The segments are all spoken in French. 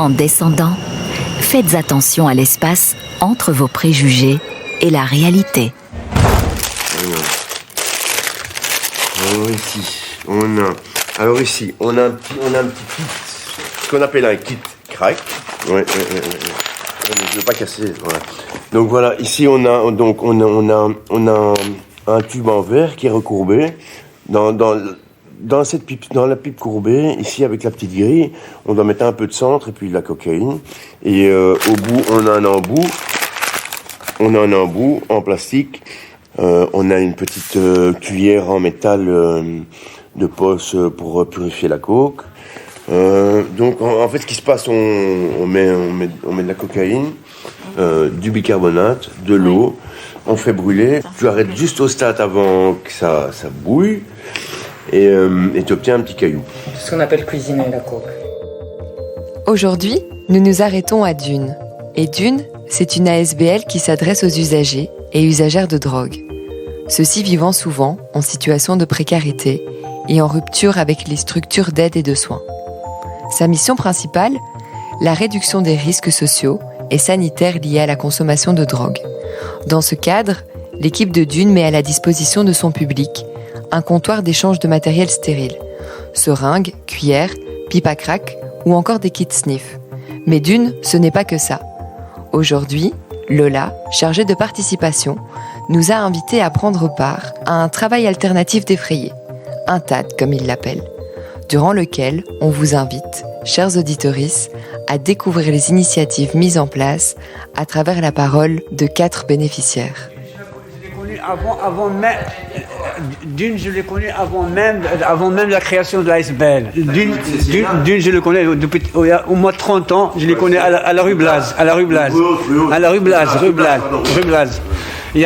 En descendant, faites attention à l'espace entre vos préjugés et la réalité. Alors ici, on a un petit kit, ce qu'on appelle un kit crack. Ouais. Je ne veux pas casser. Voilà. Donc voilà, ici on a un tube en verre qui est recourbé. Dans la pipe courbée, ici avec la petite grille, on doit mettre un peu de centre et puis de la cocaïne. Et au bout, on a un embout en plastique. On a une petite cuillère en métal de poche pour purifier la coke. Donc en fait, ce qui se passe, on met de la cocaïne, du bicarbonate, de l'eau, on fait brûler. Tu arrêtes juste au stade avant que ça bouille et tu obtiens un petit caillou. C'est ce qu'on appelle cuisiner la coke. Aujourd'hui, nous nous arrêtons à Dune. Et Dune, c'est une ASBL qui s'adresse aux usagers et usagères de drogue. Ceux-ci vivant souvent en situation de précarité et en rupture avec les structures d'aide et de soins. Sa mission principale, la réduction des risques sociaux et sanitaires liés à la consommation de drogue. Dans ce cadre, l'équipe de Dune met à la disposition de son public un comptoir d'échange de matériel stérile, seringues, cuillères, pipes à crack ou encore des kits sniff. Mais Dune, ce n'est pas que ça. Aujourd'hui, Lola, chargée de participation, nous a invités à prendre part à un travail alternatif défrayé, un TAD comme il l'appelle, durant lequel on vous invite, chers auditoristes, à découvrir les initiatives mises en place à travers la parole de 4 bénéficiaires. Je l'ai connu avant même, Dune, je l'ai connu avant même la création de l'ASBL. Dune, je le connais depuis au moins 30 ans, je l'ai connu à la rue Blaz. Il y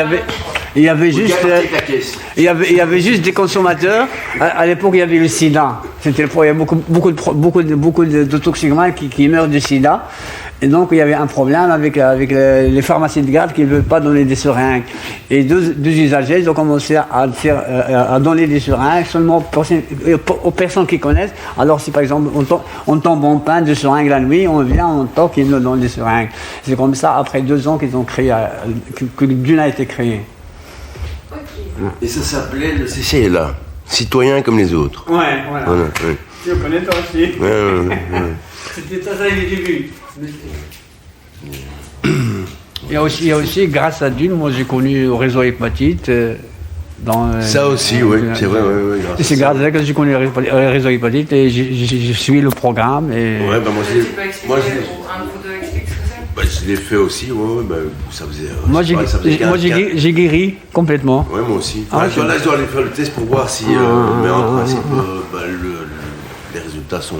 avait juste des consommateurs. À l'époque, il y avait le sida. Il y avait beaucoup de toxicomanes qui meurent du sida. Et donc, il y avait un problème avec les pharmacies de garde qui ne veulent pas donner des seringues. Et deux usagers, ils ont commencé à donner des seringues seulement aux personnes qui connaissent. Alors, si par exemple, on tombe en panne de seringues la nuit, on vient, on toque et ils nous donnent des seringues. C'est comme ça, après 2 ans qu'ils ont créé, que Dune a été créé. Et ça s'appelait le CCLA, citoyen comme les autres. Ouais, voilà. Ouais. Tu le connais toi aussi. Ouais. C'était ça les débuts. Il y a aussi, grâce à Dune, moi j'ai connu le réseau hépatite. Ça aussi, oui, c'est vrai. C'est grâce à ça que j'ai connu le réseau hépatite et j'ai suivi le programme. Et... Ouais, bah moi j'ai. Je l'ai fait aussi, ça faisait. Moi, j'ai guéri complètement. Ouais, moi aussi. Là, je dois aller faire le test pour voir si. Mais en principe, les résultats sont.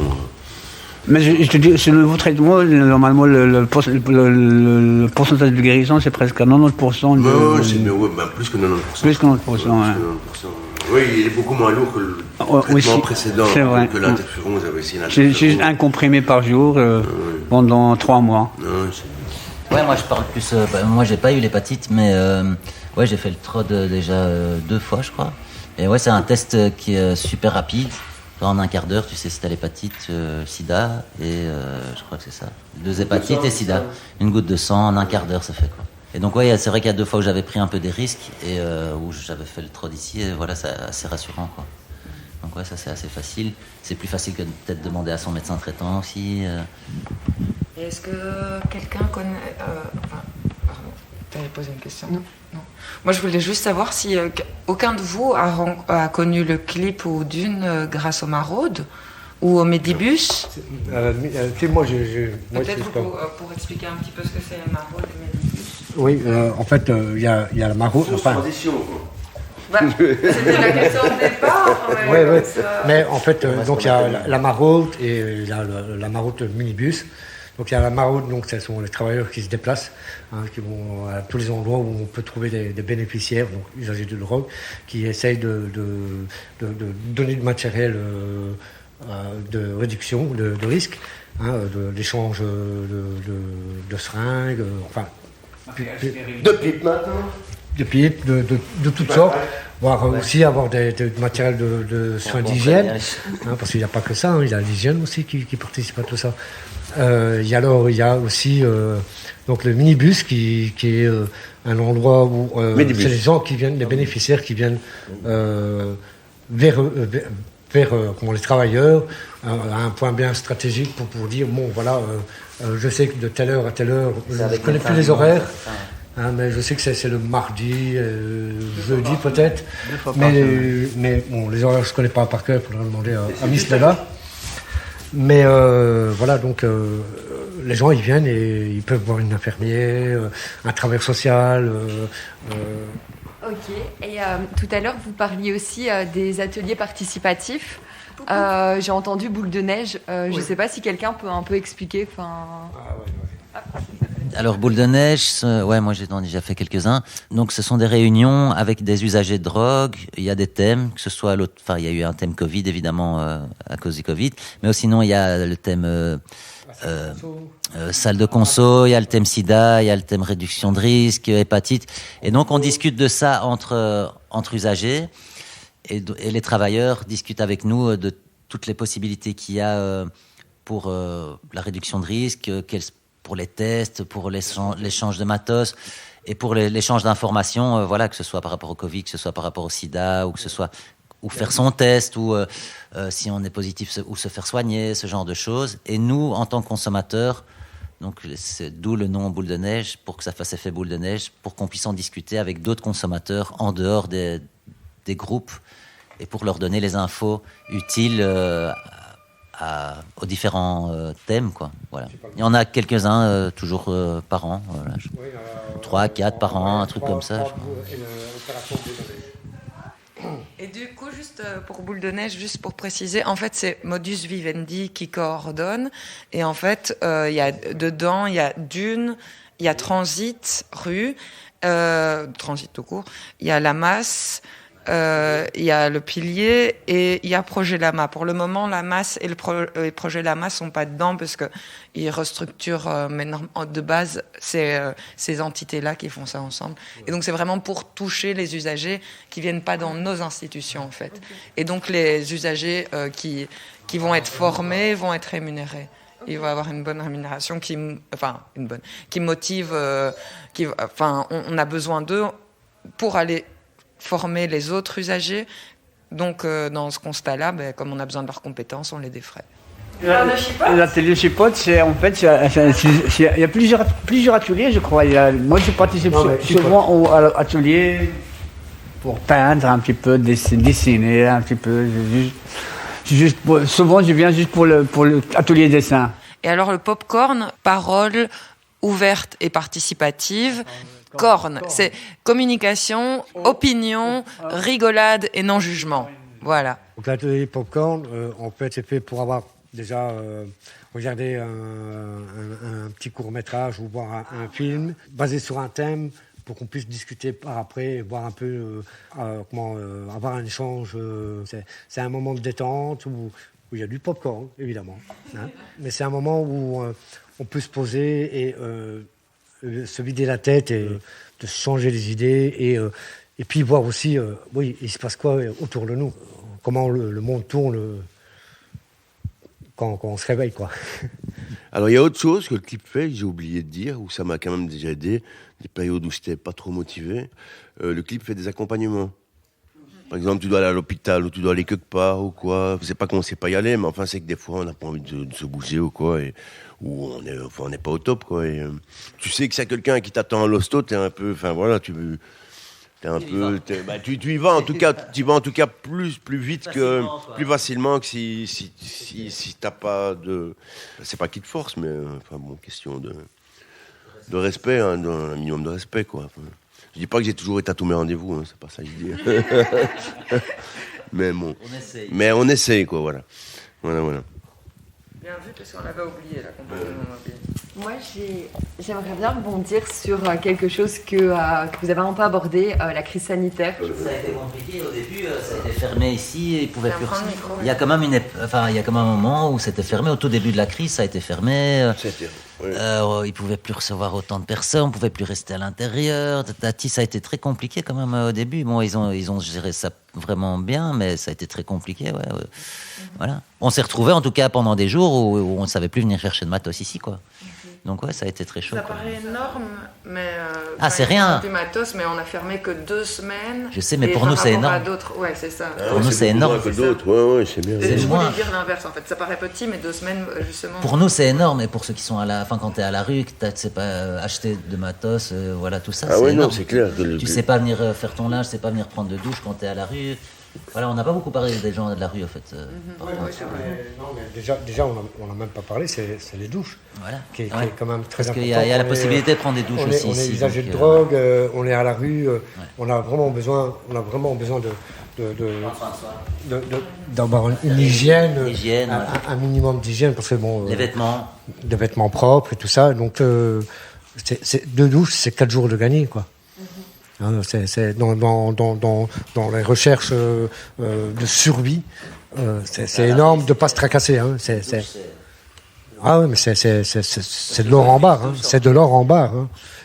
Mais je te dis, sur le nouveau traitement, normalement, le pourcentage de guérison, c'est presque à 90%. C'est plus que 90%. Plus que 90%, Oui, il est beaucoup moins lourd que le traitement précédent, que l'interféron, vous avez essayé l'interféron. J'ai juste un comprimé par jour pendant 3 mois. Ouais, moi je parle plus. Moi j'ai pas eu l'hépatite, mais j'ai fait le TROD déjà 2 fois, je crois. Et ouais, c'est un test qui est super rapide. En un quart d'heure, tu sais si t'as l'hépatite, sida, et je crois que c'est ça. 2 hépatites et sida. Une goutte de sang, en un quart d'heure, ça fait quoi. Et donc, ouais, c'est vrai qu'il y a 2 fois où j'avais pris un peu des risques, et où j'avais fait le TROD ici, et voilà, c'est assez rassurant, quoi. Donc, ouais, ça c'est assez facile. C'est plus facile que de peut-être demander à son médecin traitant aussi. Et est-ce que quelqu'un connaît. Pardon, t'avais posé une question ? Non. Moi, je voulais juste savoir si aucun de vous a connu le clip ou Dune grâce au Maraude ou au Medibus. Moi, peut-être pour expliquer un petit peu ce que c'est le Maraude et le Medibus. Oui, en fait, il y a la Maraude. Tradition, c'était la question de départ. Mais en fait, donc il y a la Maraude et il y a la Maraude minibus. Donc il y a la Maraude, donc ce sont les travailleurs qui se déplacent, qui vont à tous les endroits où on peut trouver des bénéficiaires, donc usagers de drogue, qui essayent de donner du matériel de réduction de risque, d'échange de seringues, de pipes maintenant. De pipes, de toutes sortes. voire aussi avoir du matériel de soins d'hygiène, parce qu'il n'y a pas que ça, il y a l'hygiène aussi qui participe à tout ça. Il y a aussi donc le minibus qui est un endroit où c'est les gens qui viennent, les bénéficiaires qui viennent vers les travailleurs à un point bien stratégique pour dire bon voilà je sais que de telle heure à telle heure je ne connais plus les horaires mais je sais que c'est le mardi jeudi peut-être mais bon les horaires je ne connais pas par cœur, il faudrait demander à Miss Lella. Mais voilà, donc les gens ils viennent et ils peuvent voir une infirmière, un travailleur social. Ok, et tout à l'heure vous parliez aussi des ateliers participatifs. J'ai entendu boule de neige, je ne sais pas si quelqu'un peut un peu expliquer. Alors, boule de neige, moi j'ai déjà fait quelques-uns. Donc, ce sont des réunions avec des usagers de drogue. Il y a des thèmes, que ce soit il y a eu un thème Covid, évidemment, à cause du Covid. Mais aussi, sinon, il y a le thème salle de conso, il y a le thème sida, il y a le thème réduction de risque, hépatite. Et donc, on discute de ça entre usagers. Et les travailleurs discutent avec nous de toutes les possibilités qu'il y a pour la réduction de risque, pour les tests, pour l'échange de matos et pour l'échange d'informations, que ce soit par rapport au Covid, que ce soit par rapport au sida, ou que ce soit ou faire son test, ou si on est positif, ou se faire soigner, ce genre de choses. Et nous, en tant que consommateurs, donc d'où le nom boule de neige, pour que ça fasse effet boule de neige, pour qu'on puisse en discuter avec d'autres consommateurs en dehors des groupes, et pour leur donner les infos utiles aux différents thèmes, quoi. Voilà. Il y en a quelques-uns toujours par an, 3, 4 par an, un truc comme ça. Et du coup, juste pour boule de neige, juste pour préciser, en fait, c'est Modus Vivendi qui coordonne. Et en fait, il y a Dune, il y a Transit, rue, Transit tout court, il y a la Masse, il y a le Pilier et il y a Projet Lama. Pour le moment, la Masse et le Projet Lama sont pas dedans parce que ils restructurent, mais de base, c'est ces entités-là qui font ça ensemble. Et donc, c'est vraiment pour toucher les usagers qui viennent pas dans nos institutions, en fait. Okay. Et donc, les usagers qui vont être formés vont être rémunérés. Il va avoir une bonne rémunération qui motive, on a besoin d'eux pour aller former les autres usagers. Donc, dans ce constat-là, comme on a besoin de leurs compétences, on les défraie. L'atelier chipote, c'est en fait, il y a plusieurs ateliers, je crois. Moi, je participe souvent à l'atelier pour peindre un petit peu, dessiner un petit peu. Souvent, je viens juste pour l'atelier dessin. Et alors, le popcorn, parole ouverte et participative. Corne, c'est communication, opinion, rigolade et non-jugement. Voilà. Donc l'atelier Popcorn, en fait, c'est fait pour avoir déjà regardé un petit court-métrage ou voir un film basé sur un thème pour qu'on puisse discuter par après, voir un peu comment avoir un échange. C'est un moment de détente où il y a du popcorn, évidemment. Hein, mais c'est un moment où on peut se poser et se vider la tête et de changer les idées et puis voir aussi il se passe quoi autour de nous, comment le monde tourne quand on se réveille, quoi. Alors il y a autre chose que le clip fait, j'ai oublié de dire, où ça m'a quand même déjà aidé, des périodes où j'étais pas trop motivé. Le clip fait des accompagnements. Par exemple, tu dois aller à l'hôpital ou tu dois aller quelque part ou quoi. Je sais pas qu'on ne sait pas y aller, mais enfin, c'est que des fois, on n'a pas envie de se bouger ou quoi, ou on n'est pas au top, quoi. Et, tu sais que s'il y a quelqu'un qui t'attend à l'hosto, t'es un peu, enfin voilà, tu y vas en tout cas, plus vite plus facilement que si t'as pas de, c'est pas qu'il te force, mais enfin bon, question de respect, hein, un minimum de respect, quoi. Enfin, je dis pas que j'ai toujours été à tous mes rendez-vous, hein, c'est pas ça que je dis. Mais bon, on essaye, quoi, voilà. Bien vu, parce qu'on l'avait oublié, l'accompagnement mobile. Moi, j'aimerais bien rebondir sur quelque chose que vous avez un peu abordé, la crise sanitaire. Ça a été compliqué au début, ça a été fermé ici, et pouvait plus. Il y a quand même un moment où c'était fermé. Au tout début de la crise, ça a été fermé. Ils pouvaient plus recevoir autant de personnes, on pouvait plus rester à l'intérieur. Tati, ça a été très compliqué quand même au début. Bon, ils ont géré ça vraiment bien, mais ça a été très compliqué. Voilà. On s'est retrouvés en tout cas pendant des jours où on ne savait plus venir chercher de matos ici, quoi. Donc ça a été très chaud. Ça paraît énorme, mais c'est rien. Du matos, mais on a fermé que 2 semaines. Je sais, mais pour nous c'est énorme. Ouais, c'est ça. Pour nous c'est énorme. Que d'autres, ouais, c'est bien. Je voulais dire l'inverse en fait. Ça paraît petit, mais 2 semaines justement. Pour nous c'est énorme, et pour ceux qui sont quand t'es à la rue, que tu sais pas acheter de matos, voilà tout ça. Ah ouais, énorme. non, c'est clair. Tu sais pas venir faire ton linge, tu sais pas venir prendre de douche quand t'es à la rue. Voilà, on n'a pas beaucoup parlé des gens de la rue en fait. Non, mais déjà on n'a même pas parlé, c'est les douches. Voilà. Qui est quand même très important. Parce qu'il y a la possibilité de prendre des douches aussi. On est usager de drogue, on est à la rue, on a vraiment besoin d'avoir une hygiène, un minimum d'hygiène, parce que les vêtements. Des vêtements propres et tout ça. Donc 2 douches, c'est 4 jours de gagner, quoi. C'est dans les recherches de survie, c'est énorme de ne pas se tracasser. Ah oui, mais c'est de l'or en barre. C'est de l'or en barre.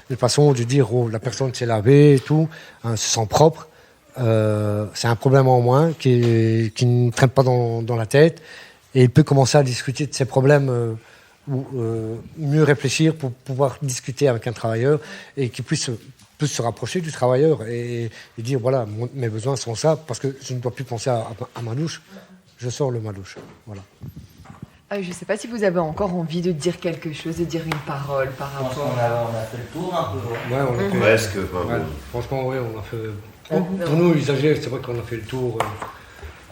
Une façon de dire la personne s'est lavée et tout, se sent propre. C'est un problème en moins qui ne traîne pas dans la tête, et il peut commencer à discuter de ses problèmes ou mieux réfléchir pour pouvoir discuter avec un travailleur et qui puisse se rapprocher du travailleur et dire voilà, mes besoins sont ça, parce que je ne dois plus penser à ma douche, je sors ma douche. Voilà. Je ne sais pas si vous avez encore envie de dire quelque chose, de dire une parole par rapport. On a fait le tour un peu. Ouais, on a fait presque. Franchement, oui, on a fait. Pour nous, usagers, c'est vrai qu'on a fait le tour.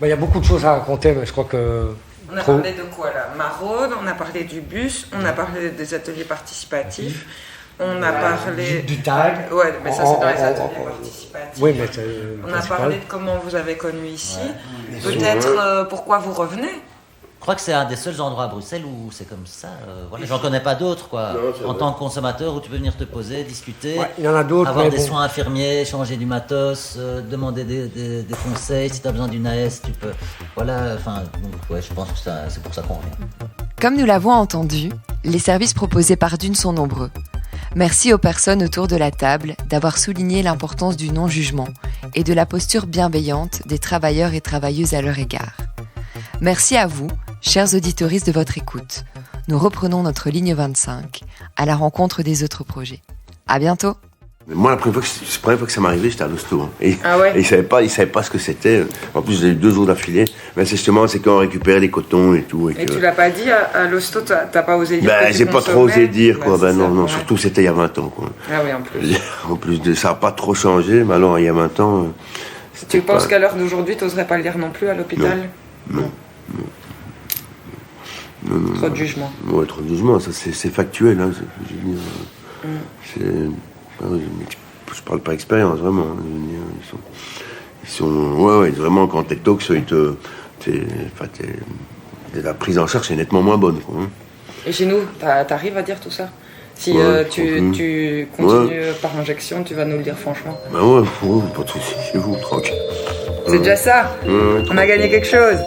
Il y a beaucoup de choses à raconter, mais je crois que. On a parlé de quoi là? Maraude, on a parlé du bus, on a parlé des ateliers participatifs. On a parlé du tag. Ouais, mais ça c'est dans les ateliers participatifs. Oui, mais on a parlé de comment vous avez connu ici. Peut-être pourquoi vous revenez. Je crois que c'est un des seuls endroits à Bruxelles où c'est comme ça. Voilà. J'en connais pas d'autres, quoi. Non, en tant que consommateur, où tu peux venir te poser, discuter, il y en a d'autres, avoir des soins infirmiers, changer du matos, demander des conseils. Si tu as besoin d'une AS, tu peux. Voilà, je pense que c'est pour ça qu'on revient. Comme nous l'avons entendu, les services proposés par Dune sont nombreux. Merci aux personnes autour de la table d'avoir souligné l'importance du non-jugement et de la posture bienveillante des travailleurs et travailleuses à leur égard. Merci à vous, chers auditoristes, de votre écoute. Nous reprenons notre ligne 25 à la rencontre des autres projets. À bientôt. Moi, la première fois que ça m'est arrivé, j'étais à l'hosto. Et ils savaient pas ce que c'était. En plus, j'ai eu 2 jours d'affilée. Mais c'est quand on récupère les cotons et tout. Et tu l'as pas dit à l'hosto, t'as pas osé dire que tu j'ai pas trop osé dire, quoi. Non, ouais. surtout c'était il y a 20 ans, quoi. Ah oui, en plus. En plus de ça, n'a pas trop changé, mais alors il y a 20 ans. Tu penses qu'à l'heure d'aujourd'hui, t'oserais pas le dire non plus à l'hôpital? Non. Trop de jugement. Ouais, trop de jugement, ça c'est factuel. Je veux dire, je parle par expérience, vraiment. Ils sont vraiment, quand t'es tox, la prise en charge est nettement moins bonne, quoi. Et chez nous, t'arrives à dire tout ça? Si tu continues par injection, tu vas nous le dire franchement. Pas de soucis, chez vous, tranquille. C'est déjà ça. On a gagné quelque chose.